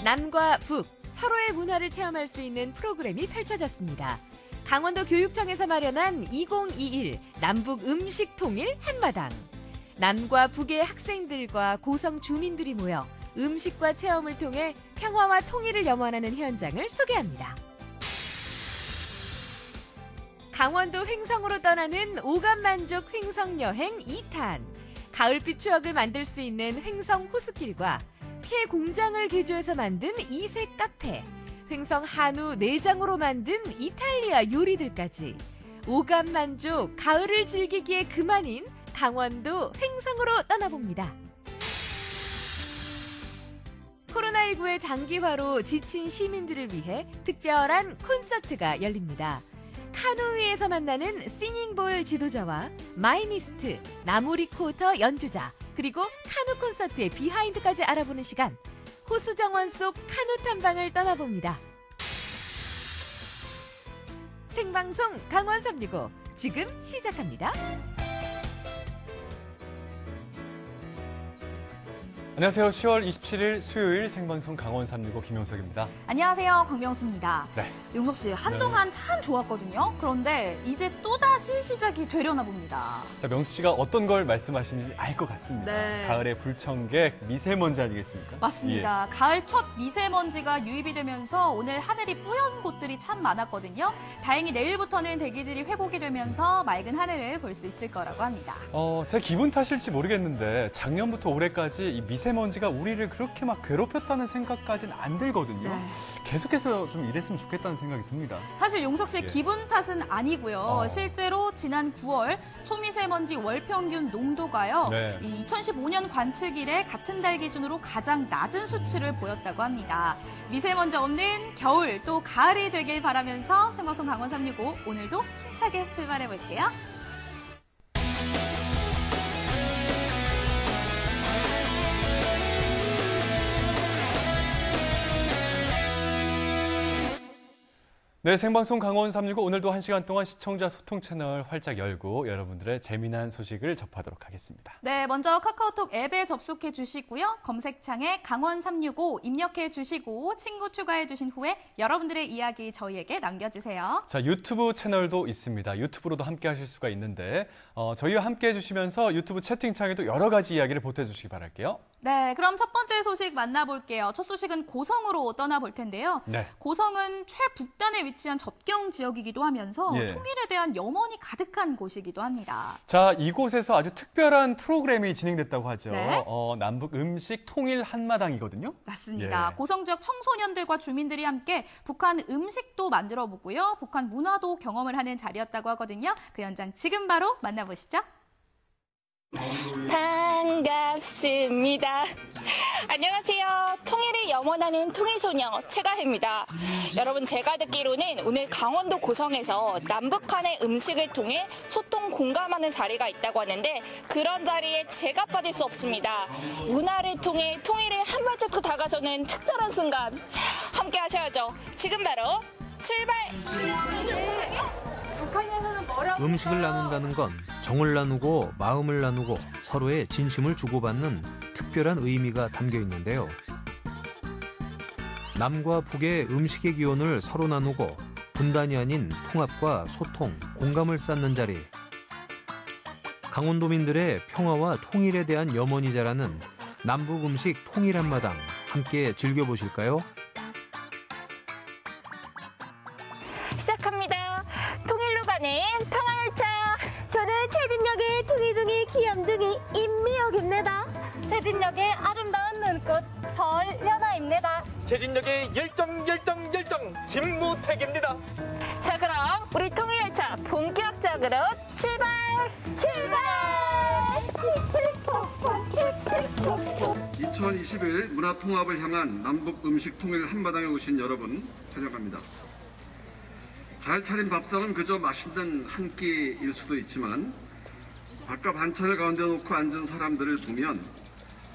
남과 북, 서로의 문화를 체험할 수 있는 프로그램이 펼쳐졌습니다. 강원도 교육청에서 마련한 2021 남북 음식 통일 한마당. 남과 북의 학생들과 고성 주민들이 모여 음식과 체험을 통해 평화와 통일을 염원하는 현장을 소개합니다. 강원도 횡성으로 떠나는 오감만족 횡성여행 2탄. 가을빛 추억을 만들 수 있는 횡성 호수길과 폐 공장을 개조해서 만든 이색 카페, 횡성 한우 내장으로 만든 이탈리아 요리들까지 오감만족, 가을을 즐기기에 그만인 강원도 횡성으로 떠나봅니다. 코로나19의 장기화로 지친 시민들을 위해 특별한 콘서트가 열립니다. 카누 위에서 만나는 싱잉볼 지도자와 마이미스트, 나무리코터 연주자, 그리고 카누 콘서트의 비하인드까지 알아보는 시간. 호수 정원 속 카누 탐방을 떠나봅니다. 생방송 강원 365 지금 시작합니다. 안녕하세요. 10월 27일 수요일 생방송 강원 365 김용석입니다. 안녕하세요. 광명수입니다. 네. 용석 씨, 한동안 참 좋았거든요. 그런데 이제 또다시 시작이 되려나 봅니다. 자, 명수 씨가 어떤 걸 말씀하시는지 알 것 같습니다. 네. 가을의 불청객, 미세먼지 아니겠습니까? 맞습니다. 예. 가을 첫 미세먼지가 유입이 되면서 오늘 하늘이 뿌연 곳들이 참 많았거든요. 다행히 내일부터는 대기질이 회복이 되면서 맑은 하늘을 볼 수 있을 거라고 합니다. 제 기분 탓일지 모르겠는데 작년부터 올해까지 이 미세먼지가 우리를 그렇게 막 괴롭혔다는 생각까지는 안 들거든요. 네. 계속해서 좀 이랬으면 좋겠다는 생각이 듭니다. 사실 용석 씨의 예. 기분 탓은 아니고요. 실제로 지난 9월 초미세먼지 월평균 농도가요. 네. 이 2015년 관측 이래 같은 달 기준으로 가장 낮은 수치를 보였다고 합니다. 미세먼지 없는 겨울 또 가을이 되길 바라면서 생방송 강원 365 오늘도 힘차게 출발해 볼게요. 네, 생방송 강원 365 오늘도 1시간 동안 시청자 소통 채널 활짝 열고 여러분들의 재미난 소식을 접하도록 하겠습니다. 네, 먼저 카카오톡 앱에 접속해 주시고요. 검색창에 강원 365 입력해 주시고 친구 추가해 주신 후에 여러분들의 이야기 저희에게 남겨주세요. 자, 유튜브 채널도 있습니다. 유튜브로도 함께 하실 수가 있는데 저희와 함께 해주시면서 유튜브 채팅창에도 여러 가지 이야기를 보태주시기 바랄게요. 네, 그럼 첫 번째 소식 만나볼게요. 첫 소식은 고성으로 떠나볼 텐데요. 네. 고성은 최북단에 위치한 접경 지역이기도 하면서 예. 통일에 대한 염원이 가득한 곳이기도 합니다. 자, 이곳에서 아주 특별한 프로그램이 진행됐다고 하죠. 네. 남북 음식 통일 한마당이거든요. 맞습니다. 예. 고성 지역 청소년들과 주민들이 함께 북한 음식도 만들어 보고요. 북한 문화도 경험을 하는 자리였다고 하거든요. 그 현장 지금 바로 만나보시죠. 반갑습니다. 안녕하세요. 통일을 염원하는 통일소녀 최가혜입니다. 여러분, 제가 듣기로는 오늘 강원도 고성에서 남북한의 음식을 통해 소통 공감하는 자리가 있다고 하는데 그런 자리에 제가 빠질 수 없습니다. 문화를 통해 통일을 한 발짝 다가서는 특별한 순간 함께 하셔야죠. 지금 바로 출발! 음식을 나눈다는 건 정을 나누고 마음을 나누고 서로의 진심을 주고받는 특별한 의미가 담겨 있는데요. 남과 북의 음식의 기원을 서로 나누고 분단이 아닌 통합과 소통, 공감을 쌓는 자리. 강원도민들의 평화와 통일에 대한 염원이 자라는 남북 음식 통일 한마당 함께 즐겨보실까요? 시작합니다. 통일로 가는 평화열차. 저는 최진역의 둥이둥이 귀염둥이 임미혁입니다. 최진역의 아름다운 눈꽃 설연아입니다. 최진역의 열정 김무택입니다. 자, 그럼 우리 통일열차 본격적으로 출발! 출발! 2021 문화통합을 향한 남북 음식 통일 한마당에 오신 여러분 환영합니다. 잘 차린 밥상은 그저 맛있는 한 끼일 수도 있지만 밥과 반찬을 가운데 놓고 앉은 사람들을 보면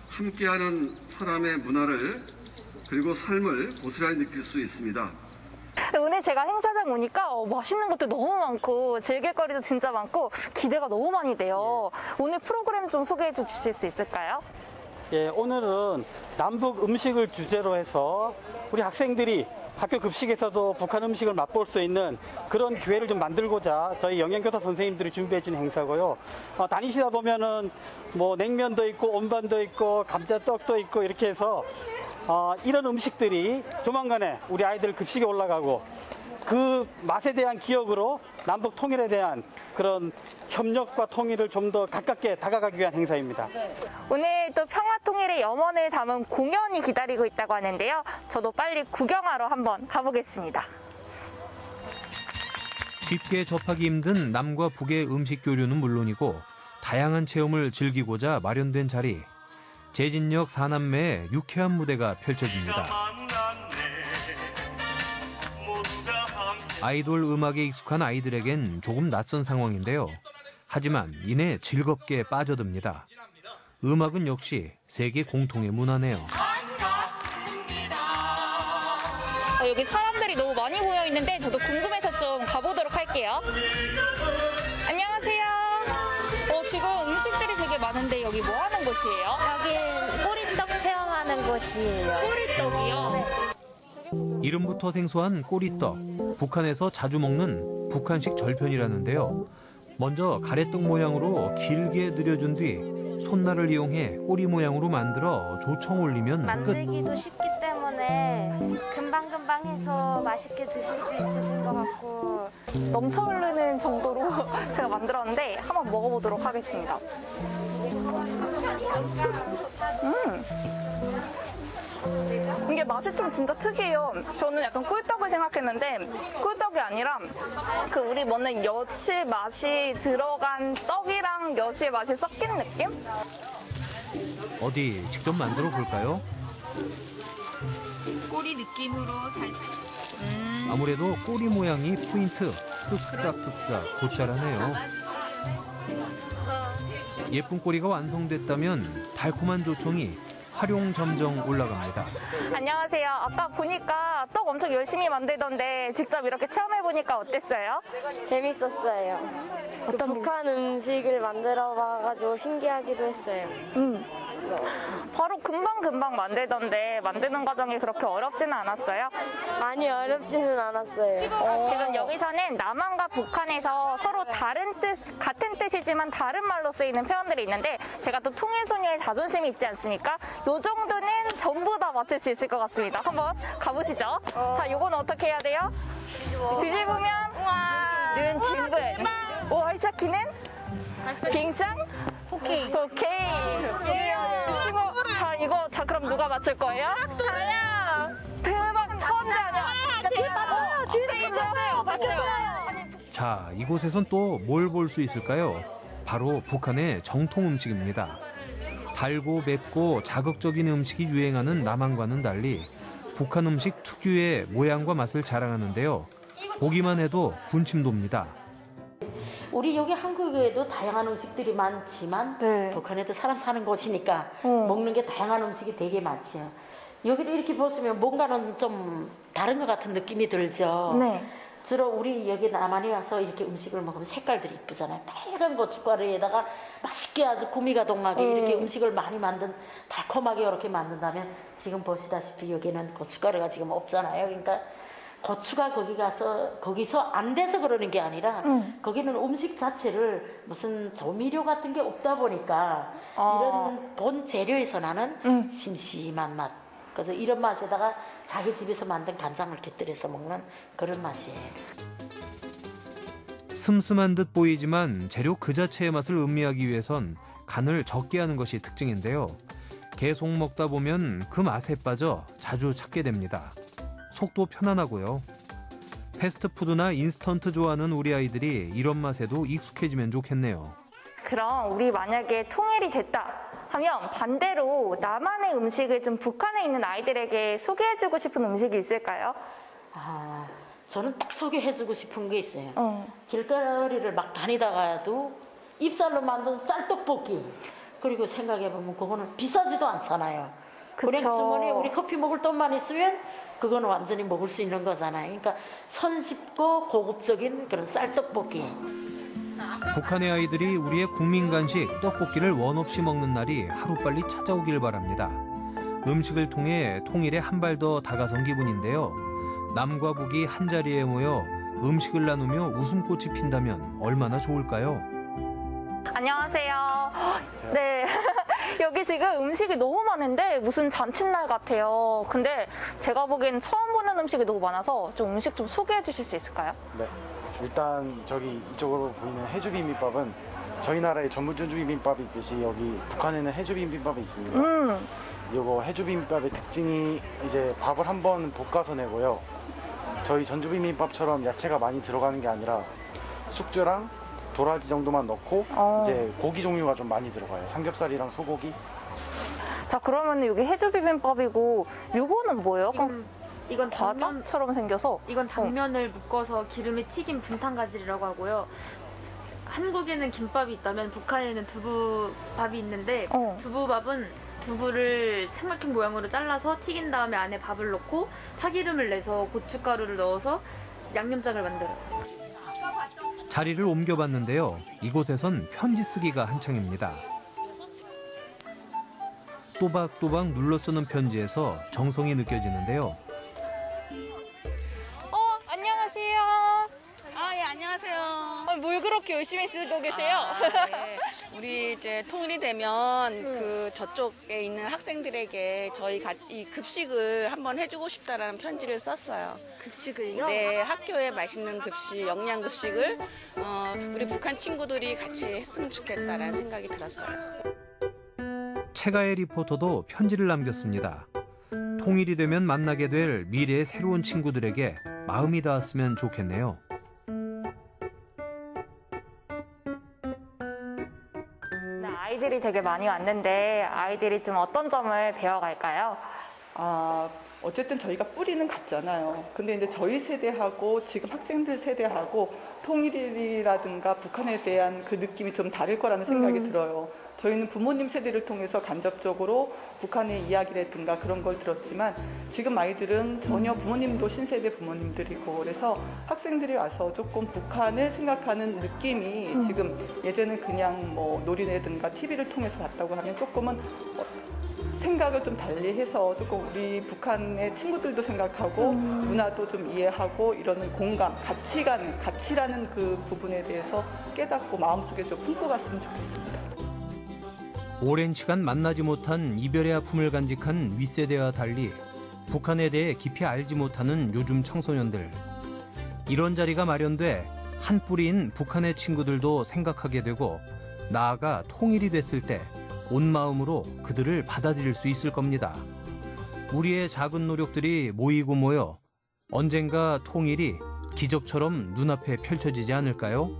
함께하는 사람의 문화를 그리고 삶을 고스란히 느낄 수 있습니다. 오늘 제가 행사장 오니까 맛있는 것도 너무 많고 즐길거리도 진짜 많고 기대가 너무 많이 돼요. 오늘 프로그램 좀 소개해 주실 수 있을까요? 예, 오늘은 남북 음식을 주제로 해서 우리 학생들이 학교 급식에서도 북한 음식을 맛볼 수 있는 그런 기회를 좀 만들고자 저희 영양교사 선생님들이 준비해 준 행사고요. 다니시다 보면은 뭐 냉면도 있고 온반도 있고 감자떡도 있고 이렇게 해서 이런 음식들이 조만간에 우리 아이들 급식에 올라가고 그 맛에 대한 기억으로 남북 통일에 대한 그런 협력과 통일을 좀 더 가깝게 다가가기 위한 행사입니다. 오늘 또 평화통일의 염원을 담은 공연이 기다리고 있다고 하는데요. 저도 빨리 구경하러 한번 가보겠습니다. 쉽게 접하기 힘든 남과 북의 음식 교류는 물론이고 다양한 체험을 즐기고자 마련된 자리. 제진역 4남매의 유쾌한 무대가 펼쳐집니다. 아이돌 음악에 익숙한 아이들에겐 조금 낯선 상황인데요. 하지만 이내 즐겁게 빠져듭니다. 음악은 역시 세계 공통의 문화네요. 여기 사람들이 너무 많이 모여 있는데 저도 궁금해서 좀 가보도록 할게요. 안녕하세요. 지금 음식들이 되게 많은데 여기 뭐 하는 곳이에요? 여기 꼬리떡 체험하는 곳이에요. 꼬리떡이요? 이름부터 생소한 꼬리떡. 북한에서 자주 먹는 북한식 절편이라는데요. 먼저 가래떡 모양으로 길게 늘여준 뒤 손날을 이용해 꼬리 모양으로 만들어 조청 올리면 끝. 만들기도 쉽기 때문에 금방금방 해서 맛있게 드실 수 있으신 것 같고 넘쳐 흐르는 정도로 제가 만들었는데 한번 먹어보도록 하겠습니다. 이게 맛이 좀 진짜 특이해요. 저는 약간 꿀떡을 생각했는데 꿀떡이 아니라 그 우리 먹는 엿의 맛이 들어간 떡이랑 엿의 맛이 섞인 느낌? 어디 직접 만들어 볼까요? 꼬리 느낌으로 아무래도 꼬리 모양이 포인트. 쓱싹쓱싹 곧잘하네요. 예쁜 꼬리가 완성됐다면 달콤한 조청이 활용점정 올라갑니다. 안녕하세요. 아까 보니까 떡 엄청 열심히 만들던데 직접 이렇게 체험해보니까 어땠어요? 재밌었어요. 북한 음식을 만들어 봐가지고 신기하기도 했어요. 바로 금방금방 만들던데 만드는 과정이 그렇게 어렵지는 않았어요? 많이 어렵지는 않았어요. 지금 여기서는 남한과 북한에서 서로 같은 뜻이지만 다른 말로 쓰이는 표현들이 있는데 제가 또 통일소녀의 자존심이 있지 않습니까? 요 정도는 전부 다 맞출 수 있을 것 같습니다. 한번 가보시죠. 자, 요건 어떻게 해야 돼요? 뒤집으면 는 징글. 오이사키는 빙상? 오케이. 자, 이거 그럼 누가 맞출 거예요? 저요. 대박, 천재 아니야? 뒤에 봤어요. 자, 이곳에선 또 뭘 볼 수 있을까요? 바로 북한의 정통 음식입니다. 달고 맵고 자극적인 음식이 유행하는 남한과는 달리 북한 음식 특유의 모양과 맛을 자랑하는데요. 보기만 해도 군침 돕니다. 우리 여기 한국에도 다양한 음식들이 많지만 북한에도 사람 사는 곳이니까 먹는 게 다양한 음식이 되게 많지요. 여기를 이렇게 보시면 뭔가는 좀 다른 것 같은 느낌이 들죠. 네. 주로 우리 여기 남한에 와서 이렇게 음식을 먹으면 색깔들이 이쁘잖아요. 빨간 고춧가루에다가 맛있게 아주 구미가 동하게 이렇게 음식을 많이 달콤하게 이렇게 만든다면 지금 보시다시피 여기는 고춧가루가 지금 없잖아요. 그러니까 고추가 거기서 안 돼서 그러는 게 아니라 거기는 음식 자체를 무슨 조미료 같은 게 없다 보니까 이런 본 재료에서 나는 심심한 맛. 그래서 이런 맛에다가 자기 집에서 만든 간장을 곁들여서 먹는 그런 맛이에요. 슴슴한 듯 보이지만 재료 그 자체의 맛을 음미하기 위해선 간을 적게 하는 것이 특징인데요. 계속 먹다 보면 그 맛에 빠져 자주 찾게 됩니다. 속도 편안하고요. 패스트푸드나 인스턴트 좋아하는 우리 아이들이 이런 맛에도 익숙해지면 좋겠네요. 그럼 우리 만약에 통일이 됐다 하면 반대로 남한의 음식을 좀 북한에 있는 아이들에게 소개해주고 싶은 음식이 있을까요? 저는 딱 소개해주고 싶은 게 있어요. 길거리를 막 다니다가도 입살로 만든 쌀떡볶이. 그리고 생각해보면 그거는 비싸지도 않잖아요. 그냥 주머니에 우리 커피 먹을 돈만 있으면 그거는 완전히 먹을 수 있는 거잖아요. 그러니까 손쉽고 고급적인 그런 쌀떡볶이. 북한의 아이들이 우리의 국민 간식 떡볶이를 원 없이 먹는 날이 하루빨리 찾아오길 바랍니다. 음식을 통해 통일에 한 발 더 다가선 기분인데요. 남과 북이 한자리에 모여 음식을 나누며 웃음꽃이 핀다면 얼마나 좋을까요? 안녕하세요. 네. 여기 지금 음식이 너무 많은데 무슨 잔칫날 같아요. 근데 제가 보기엔 처음 보는 음식이 너무 많아서 좀 음식 좀 소개해 주실 수 있을까요? 네. 일단 저기 이쪽으로 보이는 해주 비빔밥은 저희 나라의 전분전주 비빔밥이 있듯이 여기 북한에는 해주 비빔밥이 있습니다. 이거 해주 비빔밥의 특징이 이제 밥을 한번 볶아서 내고요. 저희 전주 비빔밥처럼 야채가 많이 들어가는 게 아니라 숙주랑 도라지 정도만 넣고 이제 고기 종류가 좀 많이 들어가요. 삼겹살이랑 소고기. 자, 그러면 여기 해주 비빔밥이고 요거는 뭐예요? 이건 과자처럼 생겨서 이건 당면을 묶어서 기름에 튀긴 분탕가지라고 하고요. 한국에는 김밥이 있다면 북한에는 두부밥이 있는데 두부밥은 두부를 삼각형 모양으로 잘라서 튀긴 다음에 안에 밥을 넣고 파기름을 내서 고춧가루를 넣어서 양념장을 만들어요. 자리를 옮겨봤는데요. 이곳에선 편지 쓰기가 한창입니다. 또박또박 눌러 쓰는 편지에서 정성이 느껴지는데요. 안녕하세요. 예, 안녕하세요. 뭘 그렇게 열심히 쓰고 계세요? 네. 우리 이제 통일이 되면 그 저쪽에 있는 학생들에게 저희 이 급식을 한번 해주고 싶다라는 편지를 썼어요. 급식을요? 네, 학교에 맛있는 급식, 영양 급식을 우리 북한 친구들이 같이 했으면 좋겠다라는 생각이 들었어요. 최가의 리포터도 편지를 남겼습니다. 통일이 되면 만나게 될 미래의 새로운 친구들에게 마음이 닿았으면 좋겠네요. 네, 아이들이 되게 많이 왔는데 아이들이 좀 어떤 점을 배워갈까요? 어쨌든 저희가 뿌리는 같잖아요. 근데 이제 저희 세대하고 지금 학생들 세대하고 통일이라든가 북한에 대한 그 느낌이 좀 다를 거라는 생각이 들어요. 저희는 부모님 세대를 통해서 간접적으로 북한의 이야기라든가 그런 걸 들었지만 지금 아이들은 전혀 부모님도 신세대 부모님들이고 그래서 학생들이 와서 조금 북한을 생각하는 느낌이 지금 예전에 그냥 뭐 놀이라든가 TV를 통해서 봤다고 하면 조금은 생각을 좀 달리해서 조금 우리 북한의 친구들도 생각하고 문화도 좀 이해하고 이러는 공감, 가치라는 그 부분에 대해서 깨닫고 마음속에 좀 품고 갔으면 좋겠습니다. 오랜 시간 만나지 못한 이별의 아픔을 간직한 윗세대와 달리 북한에 대해 깊이 알지 못하는 요즘 청소년들. 이런 자리가 마련돼 한 뿌리인 북한의 친구들도 생각하게 되고 나아가 통일이 됐을 때 온 마음으로 그들을 받아들일 수 있을 겁니다. 우리의 작은 노력들이 모이고 모여 언젠가 통일이 기적처럼 눈앞에 펼쳐지지 않을까요?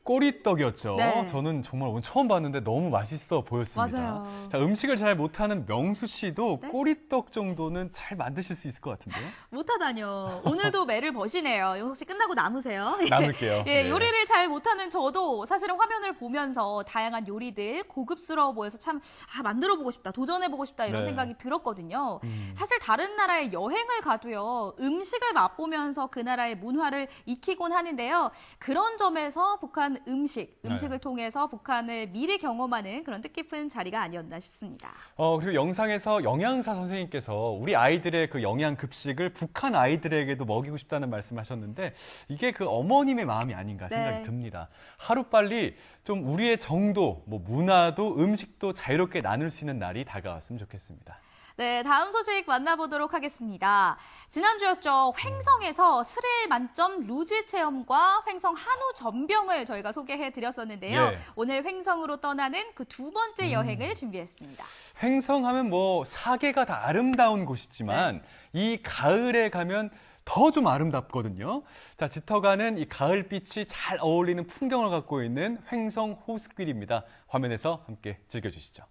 꼬리떡이었죠. 네. 저는 정말 오늘 처음 봤는데 너무 맛있어 보였습니다. 맞아요. 자, 음식을 잘 못하는 명수 씨도 네? 꼬리떡 정도는 잘 만드실 수 있을 것 같은데요? 못하다뇨. 오늘도 매를 버시네요. 용석 씨 끝나고 남으세요. 남을게요. 예, 네. 요리를 잘 못하는 저도 사실은 화면을 보면서 다양한 요리들 고급스러워 보여서 참 만들어보고 싶다, 도전해보고 싶다 이런 네. 생각이 들었거든요. 사실 다른 나라에 여행을 가도요. 음식을 맛보면서 그 나라의 문화를 익히곤 하는데요. 그런 점에서 북한 음식을 통해서 북한을 미리 경험하는 그런 뜻깊은 자리가 아니었나 싶습니다. 그리고 영상에서 영양사 선생님께서 우리 아이들의 그 영양 급식을 북한 아이들에게도 먹이고 싶다는 말씀하셨는데 이게 그 어머님의 마음이 아닌가 생각이 네. 듭니다. 하루빨리 좀 우리의 정도, 문화도 음식도 자유롭게 나눌 수 있는 날이 다가왔으면 좋겠습니다. 네, 다음 소식 만나보도록 하겠습니다. 지난주였죠. 횡성에서 스릴 만점 루지 체험과 횡성 한우 전병을 저희가 소개해드렸었는데요. 예. 오늘 횡성으로 떠나는 그 두 번째 여행을 준비했습니다. 횡성하면 사계가 다 아름다운 곳이지만 이 가을에 가면 더 좀 아름답거든요. 자, 짙어가는 이 가을빛이 잘 어울리는 풍경을 갖고 있는 횡성 호수길입니다. 화면에서 함께 즐겨주시죠.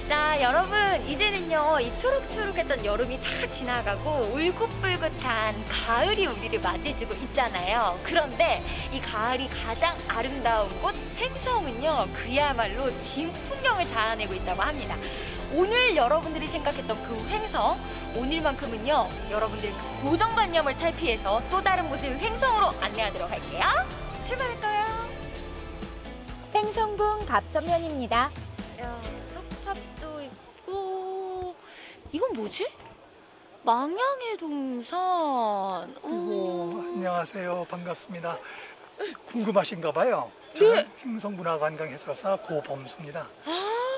자, 여러분, 이제는요, 이 초록초록했던 여름이 다 지나가고 울긋불긋한 가을이 우리를 맞이해주고 있잖아요. 그런데 이 가을이 가장 아름다운 곳 횡성은요, 그야말로 진풍경을 자아내고 있다고 합니다. 오늘 여러분들이 생각했던 그 횡성, 오늘만큼은요 여러분들 그 고정관념을 탈피해서 또 다른 곳의 횡성으로 안내하도록 할게요. 출발할까요? 횡성군 갑천면입니다. 야, 석탑도 있고 이건 뭐지? 망향의 동산. 안녕하세요. 반갑습니다. 궁금하신가 봐요. 네. 저는 횡성문화관광해설사 고범수입니다.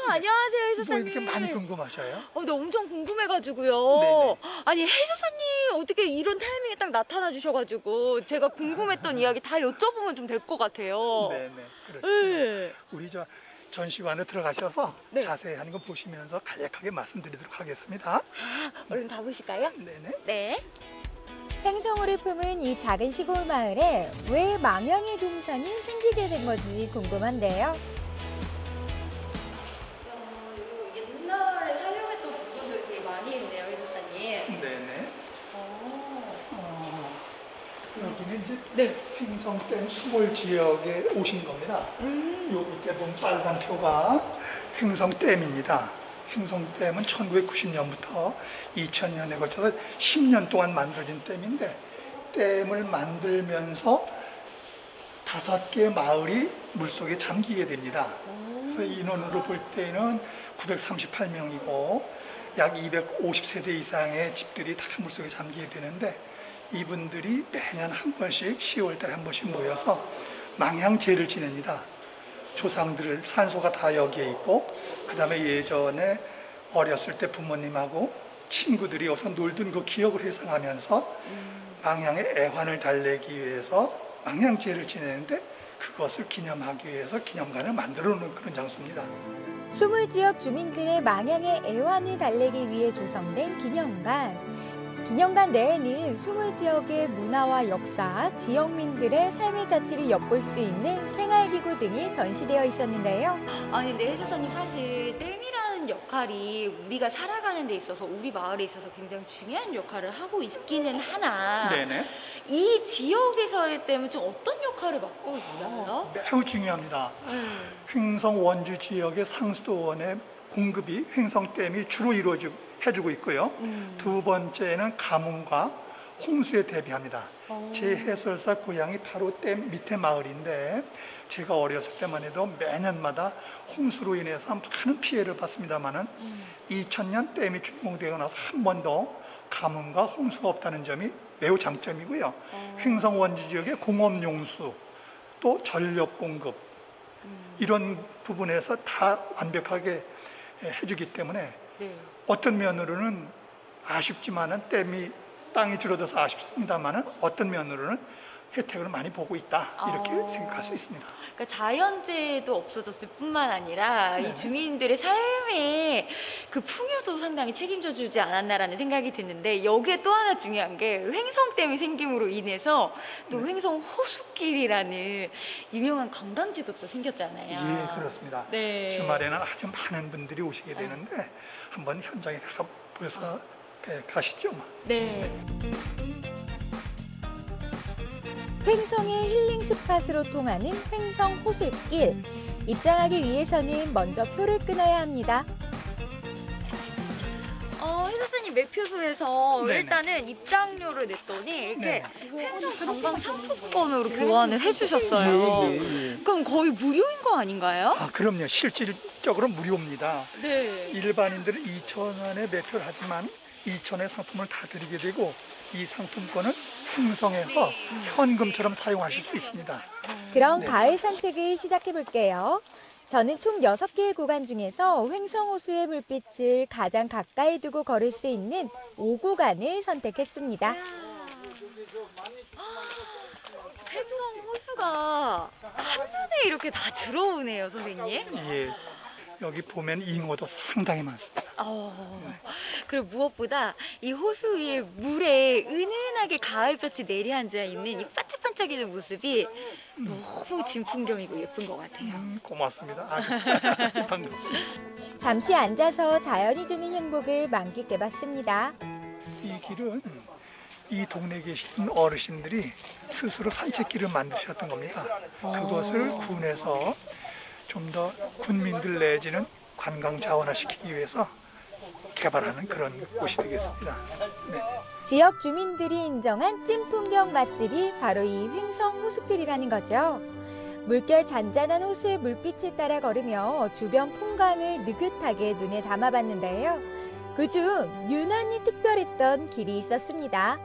안녕하세요, 해수사님. 뭐 이렇게 많이 궁금하셔요? 네, 엄청 궁금해가지고요. 네네. 아니, 해수사님 어떻게 이런 타이밍에 딱 나타나 주셔가지고 제가 궁금했던 이야기 다 여쭤보면 좀 될 것 같아요. 네네. 그렇습니다. 네. 우리 저 전시관에 들어가셔서 네. 자세히 하는 거 보시면서 간략하게 말씀드리도록 하겠습니다. 얼른 가보실까요? 네네. 네. 횡성우를 품은 이 작은 시골 마을에 왜 망향의 동산이 생기게 된 건지 궁금한데요. 옛날에 사용했던 부분들 되게 많이 있네요, 해수사님. 네네. 여기는 이제 네. 횡성댐 수몰 지역에 오신 겁니다. 요 밑에 보면 빨간 표가 횡성댐입니다. 횡성댐은 1990년부터 2000년에 걸쳐서 10년 동안 만들어진 댐인데, 댐을 만들면서 5개의 마을이 물속에 잠기게 됩니다. 그래서 인원으로 볼 때는 938명이고 약 250세대 이상의 집들이 다 물속에 잠기게 되는데, 이분들이 매년 한 번씩 10월달에 한 번씩 모여서 망향제를 지냅니다. 조상들 산소가 다 여기에 있고, 그 다음에 예전에 어렸을 때 부모님하고 친구들이 여기서 놀던 그 기억을 회상하면서 망향의 애환을 달래기 위해서 망향제를 지내는데, 그것을 기념하기 위해서 기념관을 만들어 놓은 그런 장소입니다. 수몰 지역 주민들의 망향의 애환을 달래기 위해 조성된 기념관. 기념관 내에는 수몰 지역의 문화와 역사, 지역민들의 삶의 자취를 엿볼 수 있는 생활기구 등이 전시되어 있었는데요. 아니, 근데 해수사님 사실 댐이라는 역할이 우리가 살아가는 데 있어서 우리 마을에 있어서 굉장히 중요한 역할을 하고 있기는 하나 네네. 이 지역에서의 댐은 좀 어떤 역할을 맡고 있어요? 매우 중요합니다. 횡성 원주 지역의 상수도원의 공급이 횡성댐이 주로 해주고 있고요. 두 번째는 가뭄과 홍수에 대비합니다. 제 해설사 고향이 바로 댐 밑에 마을인데, 제가 어렸을 때만 해도 매년마다 홍수로 인해서 많은 피해를 봤습니다만은 2000년 댐이 준공되고 나서 한 번도 가뭄과 홍수가 없다는 점이 매우 장점이고요. 횡성 원주 지역의 공업용수, 또 전력 공급, 이런 부분에서 다 완벽하게 해주기 때문에 어떤 면으로는 아쉽지만은 댐이 땅이 줄어들어서 아쉽습니다만은 어떤 면으로는 혜택을 많이 보고 있다, 이렇게 생각할 수 있습니다. 그러니까 자연재해도 없어졌을 뿐만 아니라 네. 이 주민들의 삶의 그 풍요도 상당히 책임져 주지 않았나라는 생각이 드는데, 여기에 또 하나 중요한 게 횡성댐이 생김으로 인해서 또 횡성 호수길이라는 유명한 관광지도 또 생겼잖아요. 예, 그렇습니다. 네. 주말에는 아주 많은 분들이 오시게 되는데 한번 현장에 가보셔서 가시죠. 네. 횡성의 힐링 스팟으로 통하는 횡성 호술길. 입장하기 위해서는 먼저 표를 끊어야 합니다. 해수사님 매표소에서 네네. 일단은 입장료를 냈더니 이렇게 네. 횡성 관광 상품권으로 교환을 해주셨어요. 예. 그럼 거의 무료인 거 아닌가요? 아, 그럼요. 실질적으로 무료입니다. 네. 일반인들은 2,000원에 매표를 하지만 2,000원의 상품을 다 드리게 되고, 이 상품권은 횡성에서 현금처럼 사용하실 수 있습니다. 그럼 네. 가을 산책을 시작해 볼게요. 저는 총 6개의 구간 중에서 횡성호수의 불빛을 가장 가까이 두고 걸을 수 있는 5구간을 선택했습니다. 횡성 호수가 한눈에 이렇게 다 들어오네요, 선생님. 예. 여기 보면 잉어도 상당히 많습니다. 그리고 무엇보다 이 호수 위에 물에 은은하게 가을볕이 내려앉아 있는 이 반짝반짝이는 모습이 너무 진풍경이고 예쁜 것 같아요. 고맙습니다. 아주 반갑습니다. 잠시 앉아서 자연이 주는 행복을 만끽해봤습니다. 이 길은 이 동네에 계신 어르신들이 스스로 산책길을 만드셨던 겁니다. 그것을 군에서 좀 더 군민들 내지는 관광 자원화시키기 위해서 개발하는 그런 곳이 되겠습니다. 네. 지역 주민들이 인정한 찐 풍경 맛집이 바로 이 횡성 호수길이라는 거죠. 물결 잔잔한 호수의 물빛을 따라 걸으며 주변 풍광을 느긋하게 눈에 담아봤는데요. 그중 유난히 특별했던 길이 있었습니다.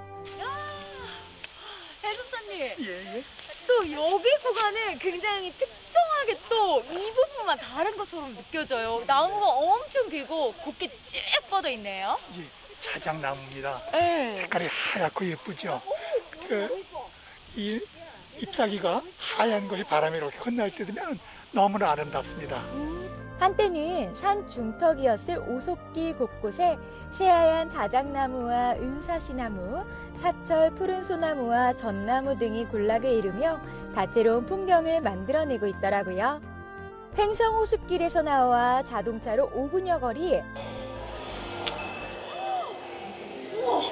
해수사님, 예. 또 여기 구간은 굉장히 특정하게 또 이 부분만 다른 것처럼 느껴져요. 나무가 엄청 길고 곱게 쭉 뻗어 있네요. 예, 자작나무입니다. 네. 색깔이 하얗고 예쁘죠. 이 잎사귀가 하얀 것이 바람에 이렇게 흩날 때 되면 너무나 아름답습니다. 한때는 산 중턱이었을 오솔길 곳곳에 새하얀 자작나무와 은사시나무, 사철 푸른 소나무와 전나무 등이 군락을 이루며 다채로운 풍경을 만들어내고 있더라고요. 횡성 호수길에서 나와 자동차로 5분여 거리. 우와.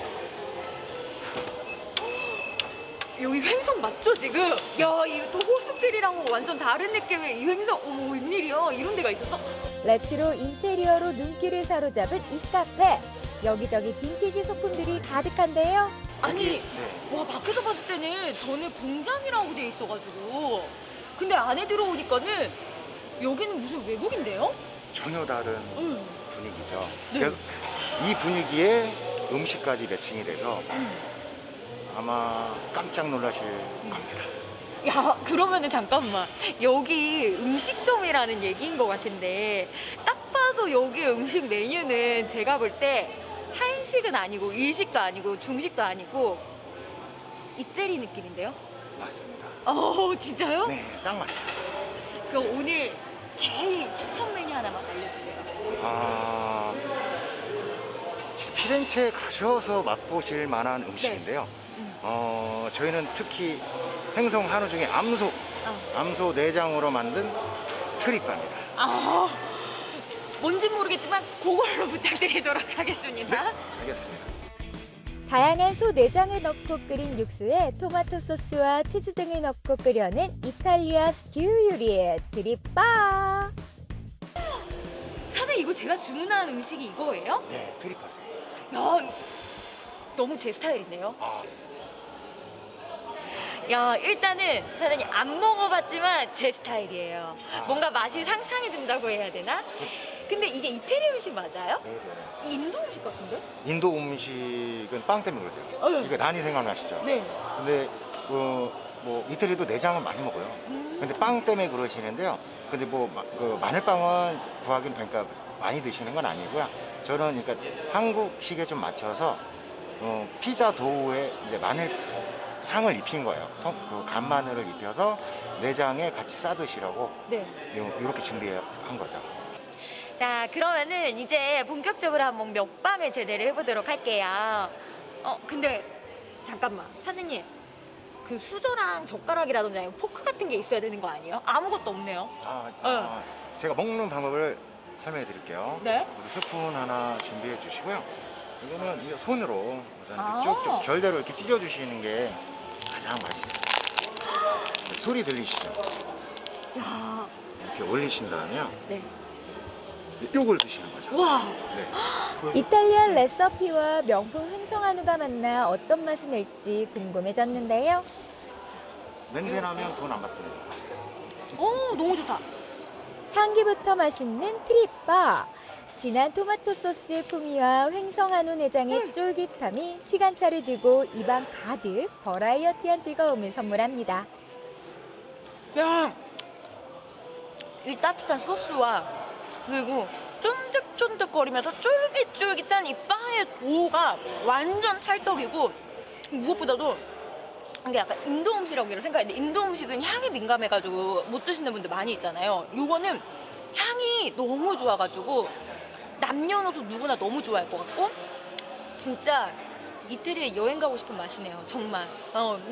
여기 횡성 맞죠 지금? 야, 이거 또 호수길이랑은 완전 다른 느낌의 이 횡성. 어머, 웬일이야? 이런 데가 있었어? 레트로 인테리어로 눈길을 사로잡은 이 카페. 여기저기 빈티지 소품들이 가득한데요. 아니, 와, 밖에서 봤을 때는 전에 공장이라고 돼 있어가지고. 근데 안에 들어오니까는 여기는 무슨 외국인데요? 전혀 다른 분위기죠. 네. 그래서 이 분위기에 음식까지 매칭이 돼서 아마 깜짝 놀라실 겁니다. 야, 그러면은 잠깐만. 여기 음식점이라는 얘기인 것 같은데 딱 봐도 여기 음식 메뉴는 제가 볼 때 한식은 아니고 일식도 아니고 중식도 아니고 이태리 느낌인데요? 맞습니다. 진짜요? 네, 딱 맞아요. 그럼 오늘 제일 추천 메뉴 하나만 알려주세요. 피렌체에 가셔서 맛보실 만한 음식인데요. 저희는 특히 횡성 한우 중에 암소 내장으로 만든 트리빠입니다. 뭔진 모르겠지만 그걸로 부탁드리도록 하겠습니다. 네, 알겠습니다. 다양한 소 내장을 넣고 끓인 육수에 토마토 소스와 치즈 등을 넣고 끓여낸 이탈리아 스튜 요리의 트리빠. 사실 이거 제가 주문한 음식이 이거예요? 네, 트리빠죠. 야, 너무 제 스타일인데요? 야, 일단은 사장님 안 먹어봤지만 제 스타일이에요. 뭔가 맛이 상상이 된다고 해야 되나? 근데 이게 이태리 음식 맞아요? 네네. 인도 음식 같은데? 인도 음식은 빵 때문에 그러세요. 이거 난이 생각나시죠? 네. 근데 뭐 이태리도 내장은 많이 먹어요. 근데 빵 때문에 그러시는데요. 근데 그 마늘빵은 구하긴 그러니까 많이 드시는 건 아니고요. 저는 그러니까 한국식에 좀 맞춰서 피자 도우에 이제 마늘 향을 입힌 거예요. 그 간마늘을 입혀서 내장에 같이 싸 드시라고 이렇게 준비한 거죠. 자, 그러면은 이제 본격적으로 한번 먹방을 제대로 해보도록 할게요. 근데 잠깐만, 사장님. 그 수저랑 젓가락이라든지 포크 같은 게 있어야 되는 거 아니에요? 아무것도 없네요. 제가 먹는 방법을 설명해 드릴게요. 네. 스푼 하나 준비해 주시고요. 이거는 이제 손으로 쭉쭉 결대로 이렇게 찢어 주시는 게 가장 맛있어요. 소리 들리시죠? 야. 이렇게 올리신 다음에요. 네. 요걸 드시는 거죠. 와. 네. 이탈리안 레시피와 명품 횡성 한우가 만나 어떤 맛을 낼지 궁금해졌는데요. 냄새 나면 돈 안 받습니다. 너무 좋다. 향기부터 맛있는 트리빠. 진한 토마토 소스의 풍미와 횡성 한우 내장의 쫄깃함이 시간차를 두고 입안 가득 버라이어티한 즐거움을 선물합니다. 야, 이 따뜻한 소스와 그리고 쫀득쫀득거리면서 쫄깃쫄깃한 이 빵의 도우가 완전 찰떡이고, 무엇보다도 이게 약간 인도 음식이라고 생각했는데 인도 음식은 향이 민감해가지고 못 드시는 분들 많이 있잖아요. 요거는 향이 너무 좋아가지고 남녀노소 누구나 너무 좋아할 것 같고 진짜 이태리에 여행 가고 싶은 맛이네요. 정말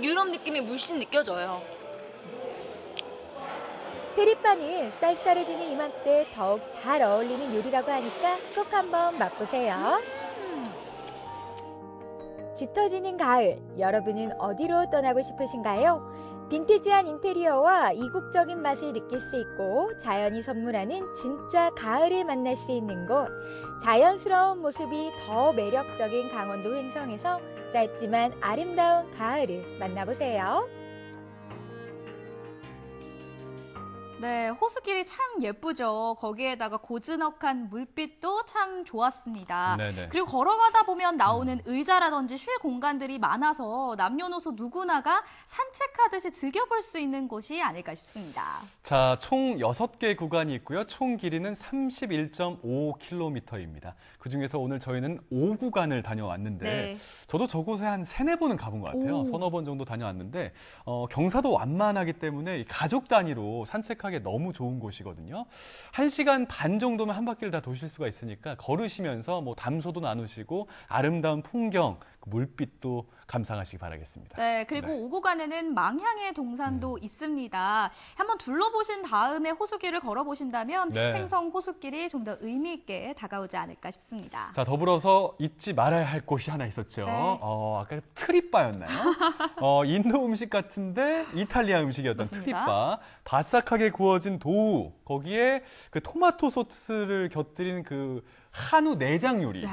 유럽 느낌이 물씬 느껴져요. 트리빠는 쌀쌀해지는 이맘때 더욱 잘 어울리는 요리라고 하니까 꼭 한번 맛보세요. 짙어지는 가을, 여러분은 어디로 떠나고 싶으신가요? 빈티지한 인테리어와 이국적인 맛을 느낄 수 있고 자연이 선물하는 진짜 가을을 만날 수 있는 곳. 자연스러운 모습이 더 매력적인 강원도 횡성에서 짧지만 아름다운 가을을 만나보세요. 네, 호수길이 참 예쁘죠. 거기에다가 고즈넉한 물빛도 참 좋았습니다. 네네. 그리고 걸어가다 보면 나오는 의자라든지 쉴 공간들이 많아서 남녀노소 누구나가 산책하듯이 즐겨볼 수 있는 곳이 아닐까 싶습니다. 자, 총 6개 구간이 있고요. 총 길이는 31.5km입니다. 그중에서 오늘 저희는 5구간을 다녀왔는데 네. 저도 저곳에 한 3-4번은 가본 것 같아요. 서너 번 정도 다녀왔는데 경사도 완만하기 때문에 가족 단위로 산책하기 너무 좋은 곳이거든요. 1시간 반 정도면 한 바퀴를 다 도실 수가 있으니까 걸으시면서 뭐 담소도 나누시고 아름다운 풍경, 물빛도 감상하시기 바라겠습니다. 네, 그리고 네. 5구간에는 망향의 동산도 있습니다. 한번 둘러보신 다음에 호수길을 걸어보신다면 네. 횡성 호수길이 좀 더 의미 있게 다가오지 않을까 싶습니다. 자, 더불어서 잊지 말아야 할 곳이 하나 있었죠. 네. 아까 트립바였나요? 인도 음식 같은데 이탈리아 음식이었던 맞습니다. 트립바. 바삭하게 구워진 도우, 거기에 그 토마토 소스를 곁들인 그 한우 내장 요리. 네.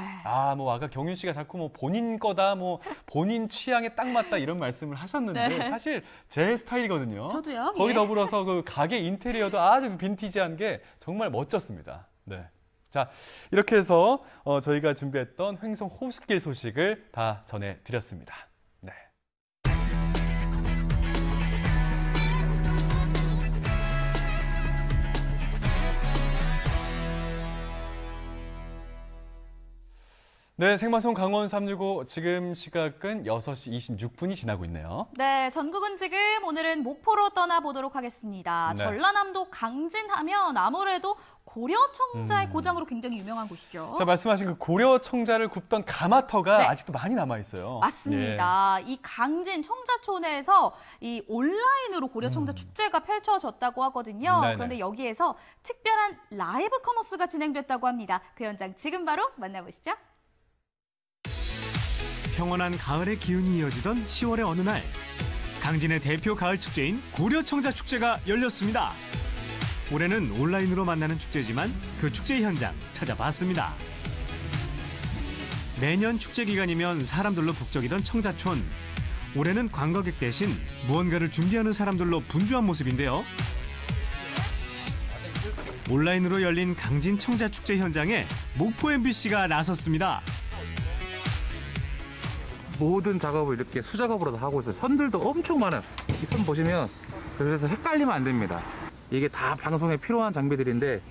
뭐 아까 경윤 씨가 자꾸 뭐 본인 거다, 뭐 본인 취향에 딱 맞다 이런 말씀을 하셨는데 네. 사실 제 스타일이거든요. 저도요. 거기 예. 더불어서 그 가게 인테리어도 아주 빈티지한 게 정말 멋졌습니다. 네. 자, 이렇게 해서 저희가 준비했던 횡성 호수길 소식을 다 전해드렸습니다. 네. 네, 생방송 강원 365 지금 시각은 6시 26분이 지나고 있네요. 네, 전국은 지금 오늘은 목포로 떠나보도록 하겠습니다. 네. 전라남도 강진하면 아무래도 고려 청자의 고장으로 굉장히 유명한 곳이죠. 자, 말씀하신 그 고려 청자를 굽던 가마터가 네. 아직도 많이 남아 있어요. 맞습니다. 이 강진 청자촌에서 이 온라인으로 고려 청자 축제가 펼쳐졌다고 하거든요. 네네. 그런데 여기에서 특별한 라이브 커머스가 진행됐다고 합니다. 그 현장 지금 바로 만나보시죠. 평온한 가을의 기운이 이어지던 10월의 어느 날 강진의 대표 가을 축제인 고려 청자 축제가 열렸습니다. 올해는 온라인으로 만나는 축제지만 그 축제 현장 찾아봤습니다. 매년 축제 기간이면 사람들로 북적이던 청자촌. 올해는 관광객 대신 무언가를 준비하는 사람들로 분주한 모습인데요. 온라인으로 열린 강진 청자 축제 현장에 목포 MBC가 나섰습니다. 모든 작업을 이렇게 수작업으로 다 하고 있어요. 선들도 엄청 많아요. 이 선 보시면 그래서 헷갈리면 안 됩니다. 이게 다 방송에 필요한 장비들인데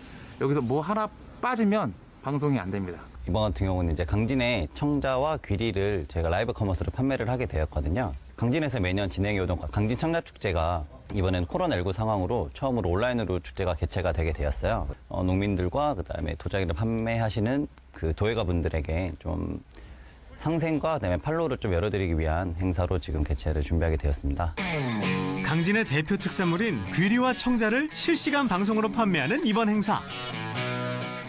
여기서 뭐 하나 빠지면 방송이 안 됩니다. 이번 같은 경우는 이제 강진의 청자와 귀리를 저희가 라이브 커머스로 판매를 하게 되었거든요. 강진에서 매년 진행해오던 강진 청자 축제가 이번엔 코로나19 상황으로 처음으로 온라인으로 축제가 개최가 되게 되었어요. 농민들과 그다음에 도자기를 판매하시는 그 도예가 분들에게 좀 상생과 그다음에 판로를 좀 열어드리기 위한 행사로 지금 개최를 준비하게 되었습니다. 강진의 대표 특산물인 귀리와 청자를 실시간 방송으로 판매하는 이번 행사.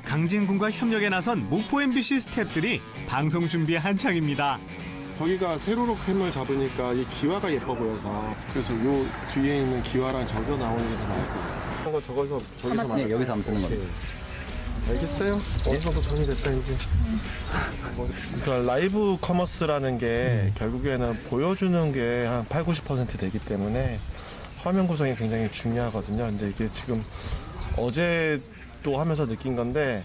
강진군과 협력에 나선 목포 MBC 스태프들이 방송 준비에 한창입니다. 저기가 세로로 캠을 잡으니까 이 기와가 예뻐 보여서 그래서 요 뒤에 있는 기와랑 적여 나오는 게 더 나을 거예요. 저기서 네, 여기서 한번 쓰는 겁니다. 알겠어요? 어느 정도 정리됐다 이제. 그러니까 라이브 커머스라는 게 결국에는 보여주는 게 한 80-90% 되기 때문에 화면 구성이 굉장히 중요하거든요. 근데 이게 지금 어제도 하면서 느낀 건데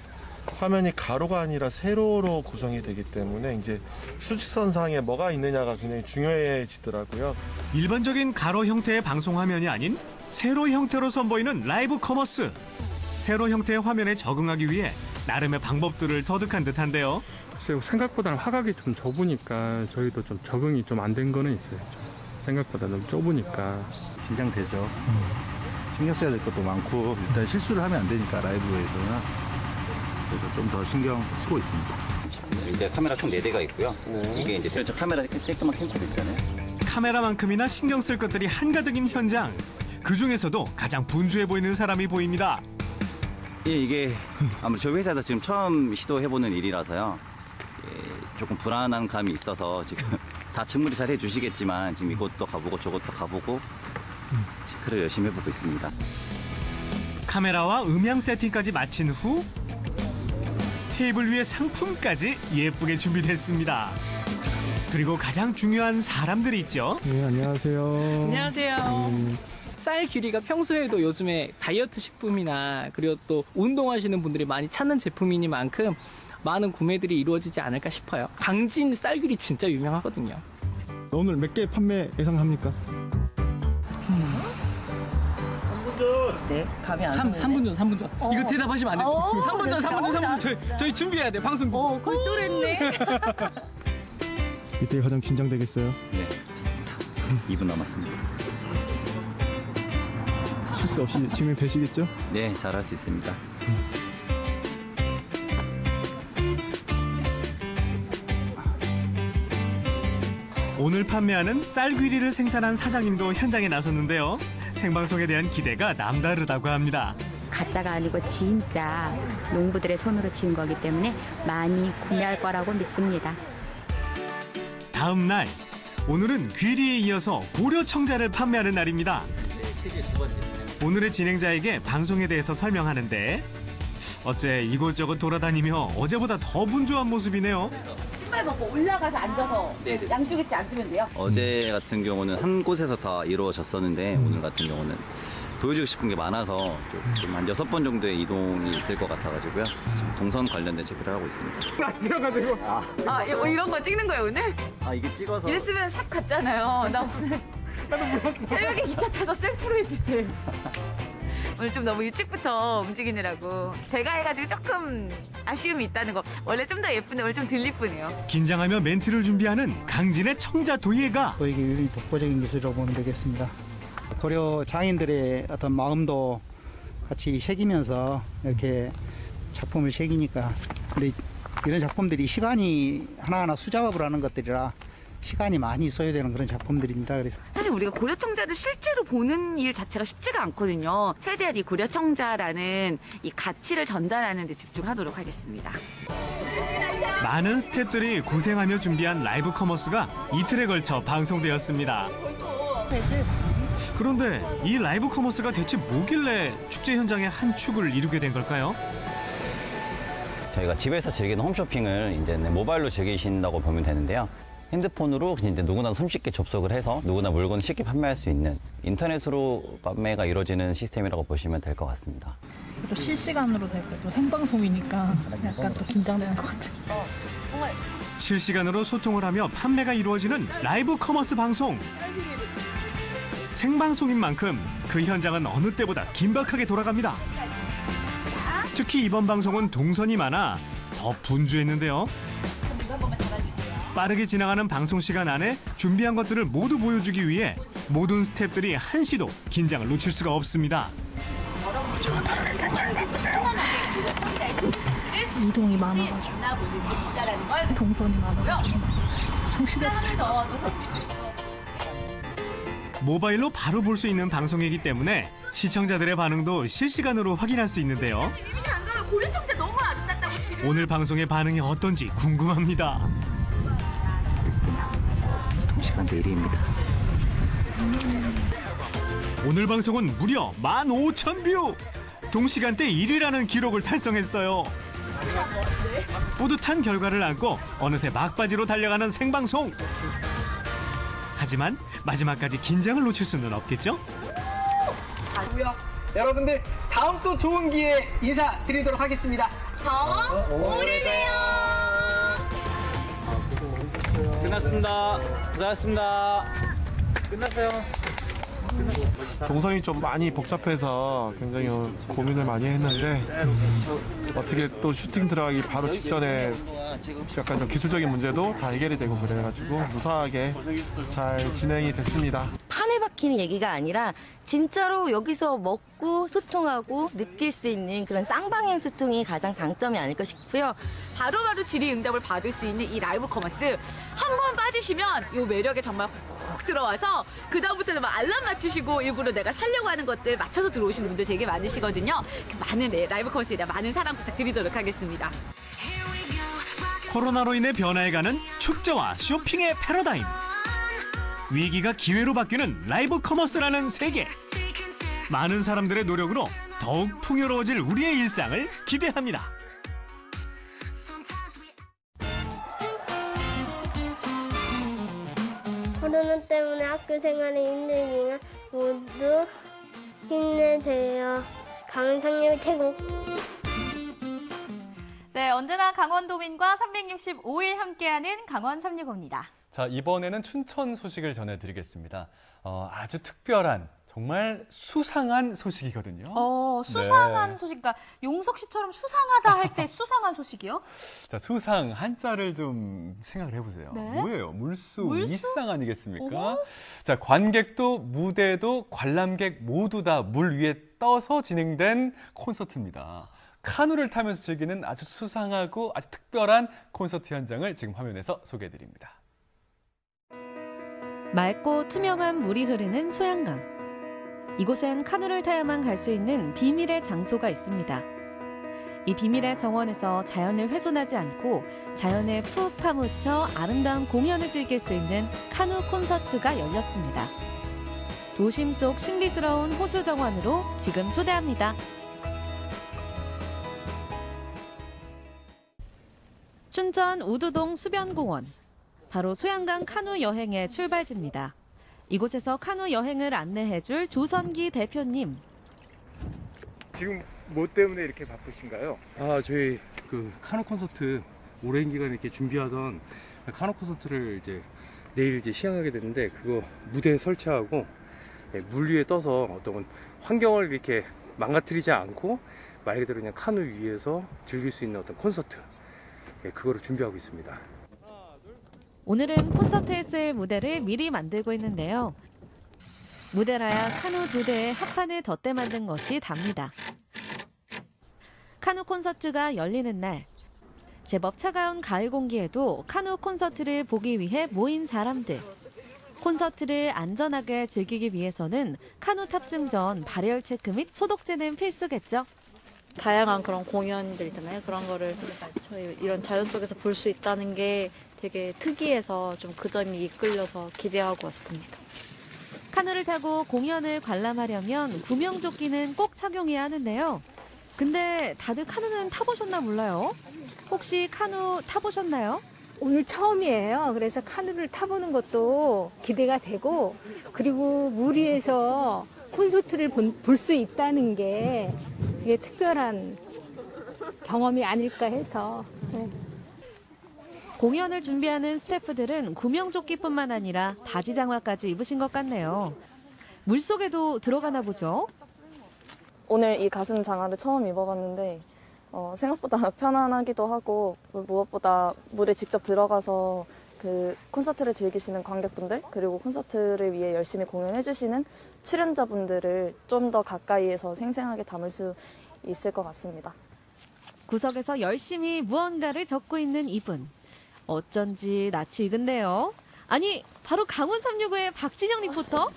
화면이 가로가 아니라 세로로 구성이 되기 때문에 이제 수직선상에 뭐가 있느냐가 굉장히 중요해지더라고요. 일반적인 가로 형태의 방송 화면이 아닌 세로 형태로 선보이는 라이브 커머스. 세로 형태의 화면에 적응하기 위해 나름의 방법들을 터득한 듯한데요. 생각보다는 화각이 좀 좁으니까 저희도 좀 적응이 좀 안 된 거는 있어요. 생각보다 너무 좁으니까. 긴장되죠. 신경 써야 될 것도 많고 일단 실수를 하면 안 되니까 라이브에서는. 그래서 좀 더 신경 쓰고 있습니다. 이제 카메라 총 4대가 있고요. 이게 이제 저 카메라 쬐끄만 캠코더 있잖아요. 카메라만큼이나 신경 쓸 것들이 한가득인 현장. 그 중에서도 가장 분주해 보이는 사람이 보입니다. 예, 이게 아무래도 저희 회사에서 지금 처음 시도해보는 일이라서요. 예, 조금 불안한 감이 있어서 지금 다 직무를 잘 해주시겠지만 지금 이것도 가보고 저것도 가보고 체크를 열심히 해보고 있습니다. 카메라와 음향 세팅까지 마친 후 테이블 위에 상품까지 예쁘게 준비됐습니다. 그리고 가장 중요한 사람들이 있죠. 네, 안녕하세요. 안녕하세요. 쌀 귀리가 평소에도 요즘에 다이어트 식품이나 그리고 또 운동하시는 분들이 많이 찾는 제품이니만큼 많은 구매들이 이루어지지 않을까 싶어요. 강진 쌀 귀리 진짜 유명하거든요. 오늘 몇 개 판매 예상합니까? 네, 감이 안 오는데. 3분 전. 이거 대답하시면 안 돼요. 3분 전. 저희 준비해야 돼요, 방송. 그걸 또 했네. 이때 가장 긴장되겠어요? 네, 그렇습니다. 2분 남았습니다. 실수 없이 진행되시겠죠? 네, 잘할 수 있습니다. 오늘 판매하는 쌀귀리를 생산한 사장님도 현장에 나섰는데요. 생방송에 대한 기대가 남다르다고 합니다. 가짜가 아니고 진짜 농부들의 손으로 지은 거기 때문에 많이 구매할 거라고 믿습니다. 다음 날, 오늘은 귀리에 이어서 고려청자를 판매하는 날입니다. 오늘의 진행자에게 방송에 대해서 설명하는데 어째 이곳저곳 돌아다니며 어제보다 더 분주한 모습이네요. 신발 벗고 올라가서 앉아서 네네. 양쪽에 이렇게 앉으면 돼요? 어제 같은 경우는 한 곳에서 다 이루어졌었는데 오늘 같은 경우는 보여주고 싶은 게 많아서 좀 한 6번 정도의 이동이 있을 것 같아가지고요. 지금 동선 관련된 체크를 하고 있습니다. 앉아가지고. 이런 거 찍는 거예요, 오늘? 이게 찍어서. 이랬으면 샵 갔잖아요. 나 오늘 새벽에 기차 타서 셀프로 했는데. 오늘 좀 너무 일찍부터 움직이느라고 제가 해가지고 조금 아쉬움이 있다는 거. 원래 좀 더 예쁜데 오늘 좀 덜 이쁘네요. 긴장하며 멘트를 준비하는 강진의 청자 도예가 이게 유리 독보적인 기술이라고 보면 되겠습니다. 고려 장인들의 어떤 마음도 같이 새기면서 이렇게 작품을 새기니까. 근데 이런 작품들이 시간이 하나하나 수작업을 하는 것들이라 시간이 많이 소요되는 그런 작품들입니다. 그래서 사실 우리가 고려청자를 실제로 보는 일 자체가 쉽지가 않거든요. 최대한 이 고려청자라는 이 가치를 전달하는 데 집중하도록 하겠습니다. 많은 스태프들이 고생하며 준비한 라이브 커머스가 이틀에 걸쳐 방송되었습니다. 그런데 이 라이브 커머스가 대체 뭐길래 축제 현장의 한 축을 이루게 된 걸까요? 저희가 집에서 즐기는 홈쇼핑을 이제 모바일로 즐기신다고 보면 되는데요. 핸드폰으로 이제 누구나 손쉽게 접속을 해서 누구나 물건을 쉽게 판매할 수 있는 인터넷으로 판매가 이루어지는 시스템이라고 보시면 될 것 같습니다. 또 실시간으로 되고 또 생방송이니까 약간 또 긴장되는 것 같아요. 실시간으로 소통을 하며 판매가 이루어지는 라이브 커머스 방송. 생방송인 만큼 그 현장은 어느 때보다 긴박하게 돌아갑니다. 특히 이번 방송은 동선이 많아 더 분주했는데요. 빠르게 지나가는 방송 시간 안에 준비한 것들을 모두 보여주기 위해 모든 스태프들이 한시도 긴장을 놓칠 수가 없습니다. 어제와 다르게 굉장히 바쁘세요. 이동이 많아가지고 동선이 많아가지고 정시됐어요. 모바일로 바로 볼 수 있는 방송이기 때문에 시청자들의 반응도 실시간으로 확인할 수 있는데요. 고려청자 너무 아름답다고 지금. 오늘 방송의 반응이 어떤지 궁금합니다. 시간대 1위입니다. 오늘 방송은 무려 15,000뷰! 동시간대 1위라는 기록을 달성했어요. 뿌듯한 결과를 안고 어느새 막바지로 달려가는 생방송. 하지만 마지막까지 긴장을 놓칠 수는 없겠죠? 여러분들 다음 또 좋은 기회에 인사드리도록 하겠습니다. 오래돼요. 끝났습니다. 고생하셨습니다. 끝났어요. 동선이 좀 많이 복잡해서 굉장히 고민을 많이 했는데 어떻게 또 슈팅 들어가기 바로 직전에 약간 좀 기술적인 문제도 다 해결이 되고 그래가지고 무사하게 잘 진행이 됐습니다. 판에 박히는 얘기가 아니라 진짜로 여기서 먹고 소통하고 느낄 수 있는 그런 쌍방향 소통이 가장 장점이 아닐까 싶고요. 바로바로 질의응답을 받을 수 있는 이 라이브 커머스 한 번 빠지시면 이 매력에 정말 훅 들어와서 그 다음부터는 막 알람 맞추시고 일부러 내가 살려고 하는 것들 맞춰서 들어오시는 분들 되게 많으시거든요. 많은 라이브 커머스에 대한 많은 사랑 부탁드리도록 하겠습니다. 코로나로 인해 변화해가는 축제와 쇼핑의 패러다임. 위기가 기회로 바뀌는 라이브 커머스라는 세계. 많은 사람들의 노력으로 더욱 풍요로워질 우리의 일상을 기대합니다. 코로나 때문에 학교 생활이 힘들지만 모두 힘내세요. 강원상류 최고. 네, 언제나 강원도민과 365일 함께하는 강원 365입니다. 자, 이번에는 춘천 소식을 전해드리겠습니다. 아주 특별한, 정말 수상한 소식이거든요. 수상한 네. 소식, 그러니까 용석 씨처럼 수상하다 할 때 수상한 소식이요? 자, 수상 한자를 좀 생각을 해보세요. 네? 뭐예요? 물수, 이상 아니겠습니까? 어머? 자, 관객도 무대도 관람객 모두 다 물 위에 떠서 진행된 콘서트입니다. 카누를 타면서 즐기는 아주 수상하고 아주 특별한 콘서트 현장을 지금 화면에서 소개해드립니다. 맑고 투명한 물이 흐르는 소양강. 이곳엔 카누를 타야만 갈 수 있는 비밀의 장소가 있습니다. 이 비밀의 정원에서 자연을 훼손하지 않고 자연에 푹 파묻혀 아름다운 공연을 즐길 수 있는 카누 콘서트가 열렸습니다. 도심 속 신비스러운 호수 정원으로 지금 초대합니다. 춘천 우두동 수변공원. 바로 소양강 카누 여행의 출발지입니다. 이곳에서 카누 여행을 안내해줄 조선기 대표님. 지금 뭐 때문에 이렇게 바쁘신가요? 저희 그 카누 콘서트 오랜 기간 이렇게 준비하던 카누 콘서트를 이제 내일 이제 시행하게 되는데, 그거 무대 설치하고 물 위에 떠서 어떤 환경을 이렇게 망가뜨리지 않고 말 그대로 그냥 카누 위에서 즐길 수 있는 어떤 콘서트, 그거를 준비하고 있습니다. 오늘은 콘서트에 쓸 무대를 미리 만들고 있는데요. 무대라야 카누 두 대의 합판을 덧대 만든 것이 답니다. 카누 콘서트가 열리는 날, 제법 차가운 가을 공기에도 카누 콘서트를 보기 위해 모인 사람들. 콘서트를 안전하게 즐기기 위해서는 카누 탑승 전 발열 체크 및 소독제는 필수겠죠. 다양한 그런 공연들 있잖아요. 그런 거를 저희 이런 자연 속에서 볼 수 있다는 게 되게 특이해서 좀 그 점이 이끌려서 기대하고 왔습니다. 카누를 타고 공연을 관람하려면 구명조끼는 꼭 착용해야 하는데요. 근데 다들 카누는 타보셨나 몰라요? 혹시 카누 타보셨나요? 오늘 처음이에요. 그래서 카누를 타보는 것도 기대가 되고, 그리고 물 위에서 콘서트를 볼 수 있다는 게 되게 특별한 경험이 아닐까 해서. 네. 공연을 준비하는 스태프들은 구명조끼뿐만 아니라 바지 장화까지 입으신 것 같네요. 물속에도 들어가나 보죠? 오늘 이 가슴 장화를 처음 입어봤는데 생각보다 편안하기도 하고, 무엇보다 물에 직접 들어가서 그 콘서트를 즐기시는 관객분들, 그리고 콘서트를 위해 열심히 공연해주시는 출연자분들을 좀 더 가까이에서 생생하게 담을 수 있을 것 같습니다. 구석에서 열심히 무언가를 적고 있는 이분. 어쩐지 낯이 익은데요. 아니, 바로 강원 365의 박진영 리포터?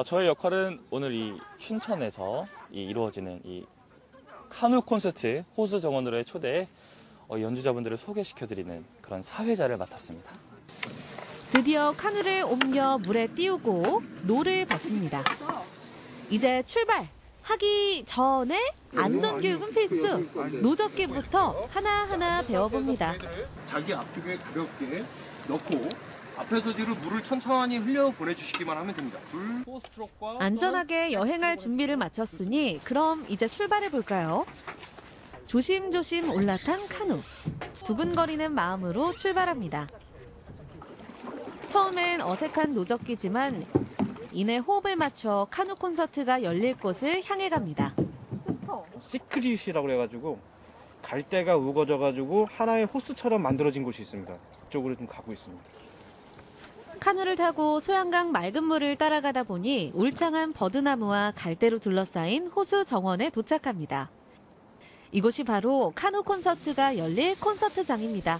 저의 역할은 오늘 이 춘천에서 이루어지는 이 카누 콘서트 호수 정원으로의 초대에 연주자분들을 소개시켜드리는 그런 사회자를 맡았습니다. 드디어 카누를 옮겨 물에 띄우고 노를 받습니다. 이제 출발하기 전에 안전교육은 필수. 노젓기부터 하나하나 배워봅니다. 자기 앞쪽에 가볍게 넣고 앞에서 뒤로 물을 천천히 흘려 보내주시기만 하면 됩니다. 둘, 포스트로크와 안전하게 여행할 준비를 마쳤으니 그럼 이제 출발해볼까요? 조심조심 올라탄 카누. 두근거리는 마음으로 출발합니다. 처음엔 어색한 노젓기지만 이내 호흡을 맞춰 카누 콘서트가 열릴 곳을 향해 갑니다. 시크릿이라고 해가지고 갈대가 우거져가지고 하나의 호수처럼 만들어진 곳이 있습니다. 그쪽으로 좀 가고 있습니다. 카누를 타고 소양강 맑은 물을 따라가다 보니 울창한 버드나무와 갈대로 둘러싸인 호수 정원에 도착합니다. 이곳이 바로 카누 콘서트가 열릴 콘서트장입니다.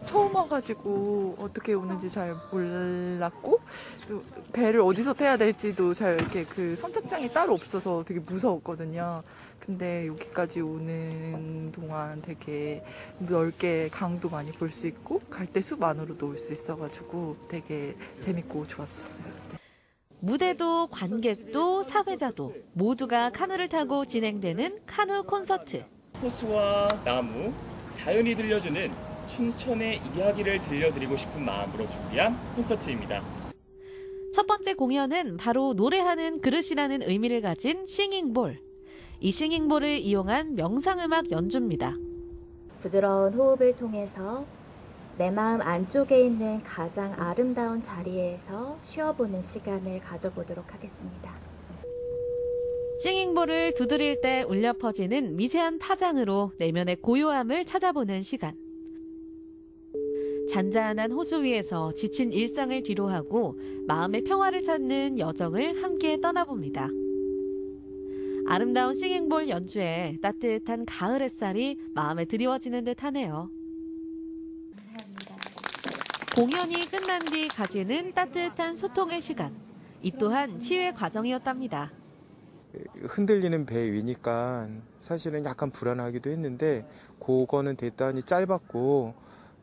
처음 와가지고 어떻게 오는지 잘 몰랐고 배를 어디서 타야 될지도 잘 이렇게 그 선착장이 따로 없어서 되게 무서웠거든요. 근데 여기까지 오는 동안 되게 넓게 강도 많이 볼 수 있고 갈대숲 안으로도 올 수 있어가지고 되게 재밌고 좋았었어요. 무대도 관객도 사회자도 모두가 카누를 타고 진행되는 카누 콘서트. 호수와 나무, 자연이 들려주는 춘천의 이야기를 들려드리고 싶은 마음으로 준비한 콘서트입니다. 첫 번째 공연은 바로 노래하는 그릇이라는 의미를 가진 싱잉볼. 이 싱잉볼을 이용한 명상음악 연주입니다. 부드러운 호흡을 통해서 내 마음 안쪽에 있는 가장 아름다운 자리에서 쉬어보는 시간을 가져보도록 하겠습니다. 싱잉볼을 두드릴 때 울려 퍼지는 미세한 파장으로 내면의 고요함을 찾아보는 시간. 잔잔한 호수 위에서 지친 일상을 뒤로하고 마음의 평화를 찾는 여정을 함께 떠나봅니다. 아름다운 싱잉볼 연주에 따뜻한 가을 햇살이 마음에 드리워지는 듯 하네요. 공연이 끝난 뒤 가지는 따뜻한 소통의 시간. 이 또한 치유의 과정이었답니다. 흔들리는 배 위니까 사실은 약간 불안하기도 했는데 그거는 대단히 짧았고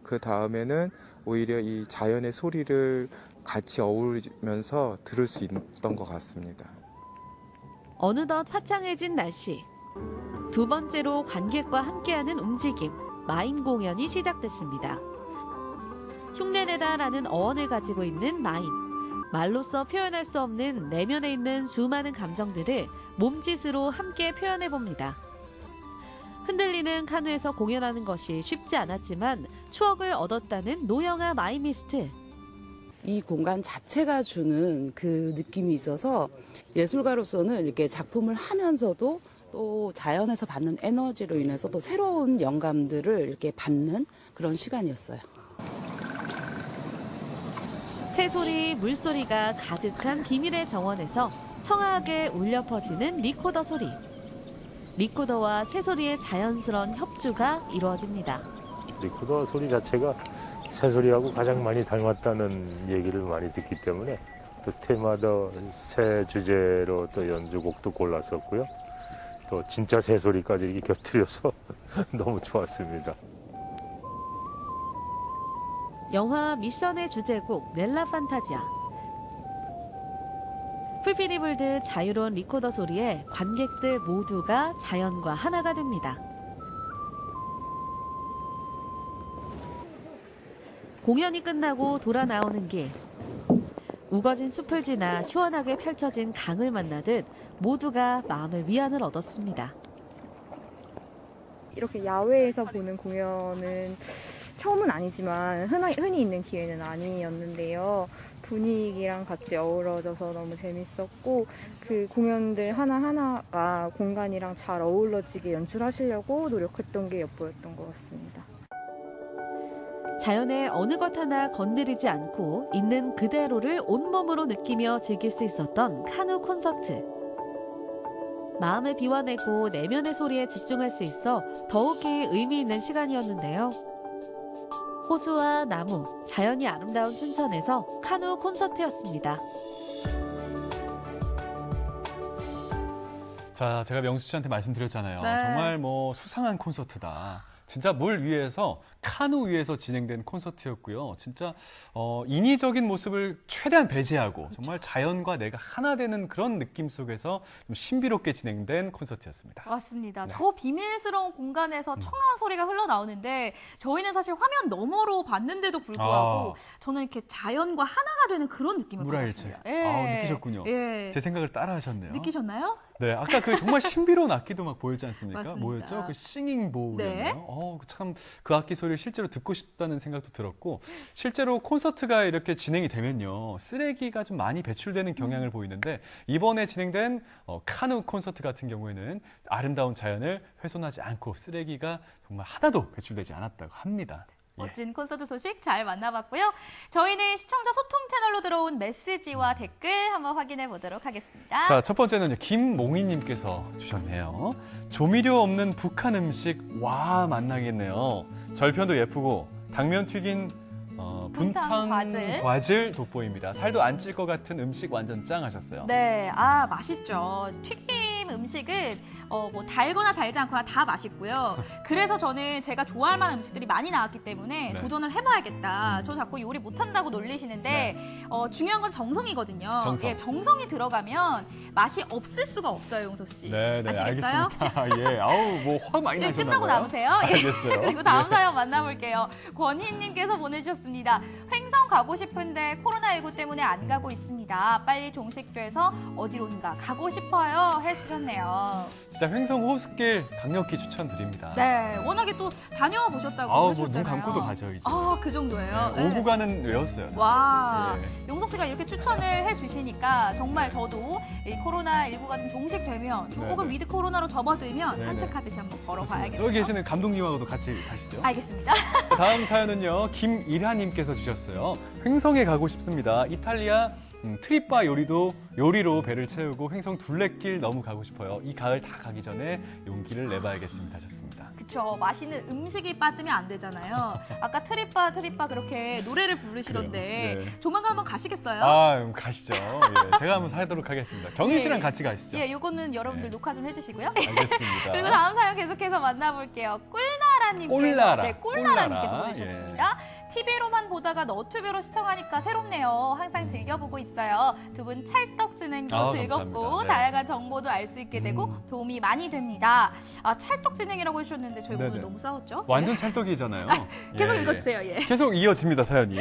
그 다음에는 오히려 이 자연의 소리를 같이 어우르면서 들을 수 있던 것 같습니다. 어느덧 화창해진 날씨. 두 번째로 관객과 함께하는 움직임, 마임 공연이 시작됐습니다. 흉내내다라는 어원을 가지고 있는 마임. 말로써 표현할 수 없는 내면에 있는 수많은 감정들을 몸짓으로 함께 표현해봅니다. 흔들리는 카누에서 공연하는 것이 쉽지 않았지만 추억을 얻었다는 노영아 마이미스트. 이 공간 자체가 주는 그 느낌이 있어서 예술가로서는 이렇게 작품을 하면서도 또 자연에서 받는 에너지로 인해서 또 새로운 영감들을 이렇게 받는 그런 시간이었어요. 새소리, 물소리가 가득한 비밀의 정원에서 청아하게 울려 퍼지는 리코더 소리. 리코더와 새소리의 자연스러운 협주가 이루어집니다. 리코더 소리 자체가 새소리하고 가장 많이 닮았다는 얘기를 많이 듣기 때문에 또 테마다 새 주제로 또 연주곡도 골랐었고요. 또 진짜 새소리까지 이렇게 곁들여서 너무 좋았습니다. 영화 미션의 주제곡 넬라 판타지아. 풀필이 불듯 자유로운 리코더 소리에 관객들 모두가 자연과 하나가 됩니다. 공연이 끝나고 돌아 나오는 길. 우거진 숲을 지나 시원하게 펼쳐진 강을 만나듯 모두가 마음의 위안을 얻었습니다. 이렇게 야외에서 보는 공연은 처음은 아니지만 흔히 있는 기회는 아니었는데요. 분위기랑 같이 어우러져서 너무 재밌었고 그 공연들 하나하나가 공간이랑 잘 어우러지게 연출하시려고 노력했던 게 엿보였던 것 같습니다. 자연의 어느 것 하나 건드리지 않고 있는 그대로를 온몸으로 느끼며 즐길 수 있었던 카누 콘서트. 마음을 비워내고 내면의 소리에 집중할 수 있어 더욱이 의미 있는 시간이었는데요. 호수와 나무, 자연이 아름다운 춘천에서 카누 콘서트였습니다. 자, 제가 명수 씨한테 말씀드렸잖아요. 네. 정말 뭐 수상한 콘서트다. 진짜 물 위에서 카누 위에서 진행된 콘서트였고요. 진짜 인위적인 모습을 최대한 배제하고 정말 자연과 내가 하나 되는 그런 느낌 속에서 좀 신비롭게 진행된 콘서트였습니다. 맞습니다. 네. 저 비밀스러운 공간에서 청아한 소리가 흘러나오는데 저희는 사실 화면 너머로 봤는데도 불구하고 저는 이렇게 자연과 하나가 되는 그런 느낌을 물화일체. 받았습니다. 예. 느끼셨군요. 예. 제 생각을 따라 하셨네요. 느끼셨나요? 네, 아까 그 정말 신비로운 악기도 막 보였지 않습니까? 맞습니다. 뭐였죠? 그 싱잉볼이었나요? 네. 참 그 악기 소리를 실제로 듣고 싶다는 생각도 들었고 실제로 콘서트가 이렇게 진행이 되면요. 쓰레기가 좀 많이 배출되는 경향을 보이는데 이번에 진행된 카누 콘서트 같은 경우에는 아름다운 자연을 훼손하지 않고 쓰레기가 정말 하나도 배출되지 않았다고 합니다. 멋진 콘서트 소식 잘 만나봤고요. 저희는 시청자 소통 채널로 들어온 메시지와 댓글 한번 확인해 보도록 하겠습니다. 자, 첫 번째는요. 김몽희님께서 주셨네요. 조미료 없는 북한 음식 와 만나겠네요. 절편도 예쁘고 당면 튀긴 분탕 과질 돋보입니다. 살도 안 찔 것 같은 음식 완전 짱 하셨어요. 네, 아 맛있죠. 튀김 음식은 뭐 달거나 달지 않거나 다 맛있고요. 그래서 저는 제가 좋아할 만한 음식들이 많이 나왔기 때문에 네. 도전을 해봐야겠다. 저 자꾸 요리 못한다고 놀리시는데 중요한 건 정성이거든요. 정성. 예, 정성이 들어가면 맛이 없을 수가 없어요, 용석 씨. 네, 아시겠어요? 알겠습니다. 예, 아우 뭐 확 많이 나셨나 끝나고 봐요. 남으세요. 예. 알겠어요. 그리고 다음 네. 사연 만나볼게요. 권희님께서 보내주셨습니다. 횡성 가고 싶은데 코로나19 때문에 안 가고 있습니다. 빨리 종식돼서 어디론가 가고 싶어요 해주셨네요. 진짜 횡성 호숫길 강력히 추천드립니다. 네, 워낙에 또 다녀와 보셨다고 아우 하셨잖아요. 뭐 눈 감고도 가죠 이제. 아, 그 정도예요? 네, 오고 가는 외웠어요. 와, 예. 용석 씨가 이렇게 추천을 해주시니까 정말 저도 이 코로나19가 좀 종식되면 조금 네. 위드 코로나로 접어들면 네, 산책하듯이 한번 좋습니다. 걸어봐야겠네요. 저기 계시는 감독님하고도 같이 가시죠. 알겠습니다. 다음 사연은요, 김일하님께서 주셨어요. 횡성에 가고 싶습니다. 이탈리아 트리빠 요리로 배를 채우고 횡성 둘레길 너무 가고 싶어요. 이 가을 다 가기 전에 용기를 내봐야겠습니다 하셨습니다. 그쵸, 맛있는 음식이 빠지면 안 되잖아요. 아까 트리빠 그렇게 노래를 부르시던데 그래요. 네. 조만간 한번 가시겠어요? 아, 가시죠. 예, 제가 한번 사도록 하겠습니다. 경희 씨랑 예. 같이 가시죠. 예, 요거는 여러분들 녹화 좀 해주시고요. 알겠습니다. 그리고 다음 사연 계속해서 만나볼게요. 꿀나라님께서 꿀나라. 네, 꿀나라님께서 꿀나라. 보내주셨습니다. TV로만 보다가 너튜브로 시청하니까 새롭네요. 항상 즐겨보고 있어요. 두 분 찰떡 진행도 아, 즐겁고 감사합니다. 네. 다양한 정보도 알 수 있게 되고 도움이 많이 됩니다. 아, 찰떡 진행이라고 해주셨는데 저희 오늘 네네. 너무 싸웠죠? 완전 네. 찰떡이잖아요. 계속 예, 읽어주세요. 예. 계속 이어집니다, 사연이.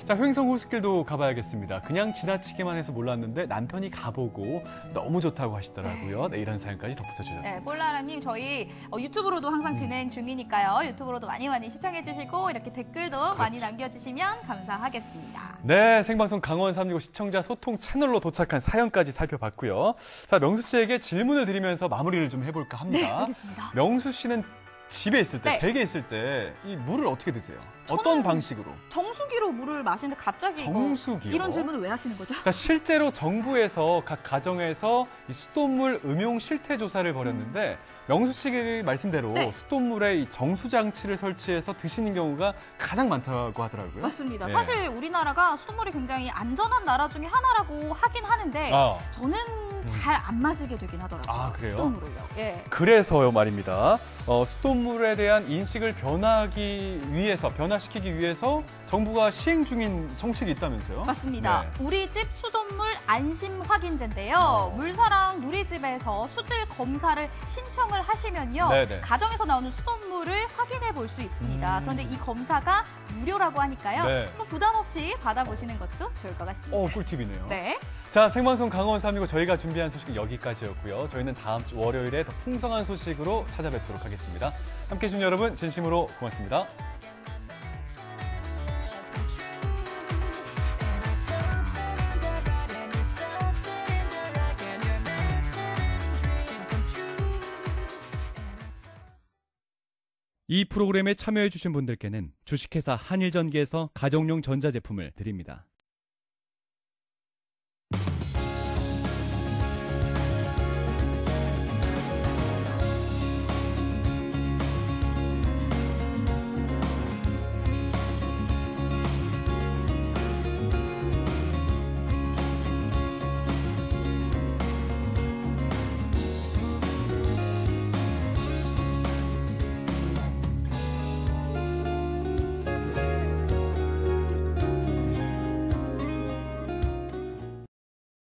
자, 횡성 호숫길도 가봐야겠습니다. 그냥 지나치기만 해서 몰랐는데 남편이 가보고 너무 좋다고 하시더라고요. 네, 이런 사연까지 덧붙여 주셨습니다. 네, 꼴라라님 저희 유튜브로도 항상 진행 중이니까요. 유튜브로도 많이 시청해주시고 이렇게 댓글도 많이 남겨주시면 감사하겠습니다. 네, 생방송 강원 365 시청자 소통 채널로 도착한 사연까지 살펴봤고요. 자, 명수 씨에게 질문을 드리면서 마무리를 좀 해볼까 합니다. 네, 알겠습니다. 명수 씨는 집에 있을 때, 네. 댁에 있을 때 이 물을 어떻게 드세요? 어떤 방식으로? 정수기로 물을 마시는데 갑자기 정수기요? 이런 질문을 왜 하시는 거죠? 자, 실제로 정부에서 각 가정에서 이 수돗물 음용 실태 조사를 벌였는데 명수 씨 말씀대로 네. 수돗물에 이 정수 장치를 설치해서 드시는 경우가 가장 많다고 하더라고요. 맞습니다. 네. 사실 우리나라가 수돗물이 굉장히 안전한 나라 중에 하나라고 하긴 하는데 저는 잘 안 마시게 되긴 하더라고요. 아, 그래요? 수돗물을요. 예. 그래서요 말입니다. 수돗물에 대한 인식을 변화시키기 위해서 정부가 시행 중인 정책이 있다면서요? 맞습니다. 네. 우리 집 수돗물 안심 확인제인데요. 물사랑 누리집에서 수질 검사를 신청을 하시면요. 네네. 가정에서 나오는 수돗물을 확인해 볼 수 있습니다. 그런데 이 검사가 무료라고 하니까요. 네. 한번 부담 없이 받아보시는 것도 좋을 것 같습니다. 꿀팁이네요. 네. 자, 생방송 강원 365 저희가 준비한 소식은 여기까지였고요. 저희는 다음 주 월요일에 더 풍성한 소식으로 찾아뵙도록 하겠습니다. 함께해 주신 여러분 진심으로 고맙습니다. 이 프로그램에 참여해 주신 분들께는 주식회사 한일전기에서 가정용 전자제품을 드립니다.